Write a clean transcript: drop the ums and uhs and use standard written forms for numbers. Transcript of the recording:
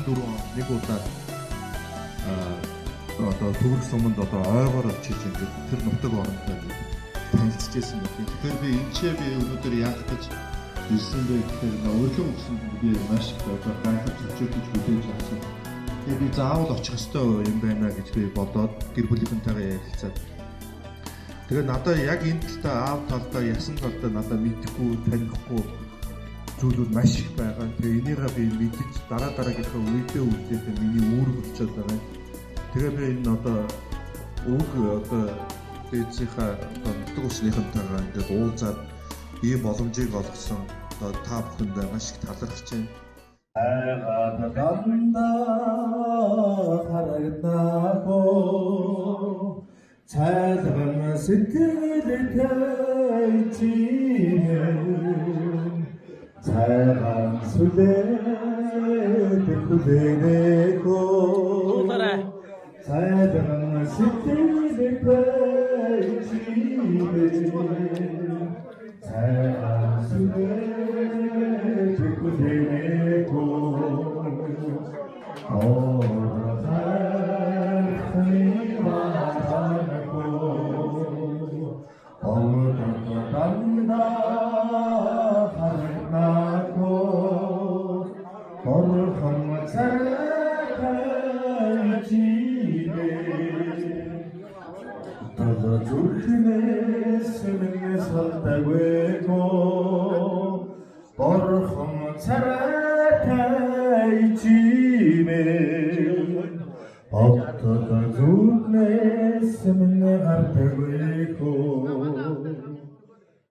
94 он нэг удаа одоо төгрөг суманд одоо ойгоор очиж ингээд тэр нутаг оронтой танилцчихсэн байна. Тэгэхээр би би өнөөдөр яах гэж ирсэн бэ гэхээр өөрлөө өгсөн би маш их одоо гайхаж зөвчөж хүлээж авсан. Тэгээ би заавал очих ёстой юм байна гэж би бодоод гэр бүлийнхэнтэйгээ ярилцаад. Тэгээ надад яг энэ талдаа аав талдаа ясан талдаа надад мэдэхгүй танихгүй зүйлүүд маш их байгаа. Тэгээ энийгээ би мэдэж дараагийнхаа үедээ миний үүрэг болчиход байгаа. Тэгээ би энэ одоо үг одоо дээдсийнхаа одоо нутаг усныхантайгаа ингээд уулзаад ийм боломжийг олгосон одоо та бүхэндээ маш их талархаж байна. айгааданда харагдаагүй цайлган сэтгэлтэй чимээ цайгаан сүлээд хүлээнэхөө цайгаан сэтгэлтэй чимээ цайгаан сүлээд хүлээнэхөө Borkhom царайтай чимээ Оттоо зүгнээс минь гардаггүй хөө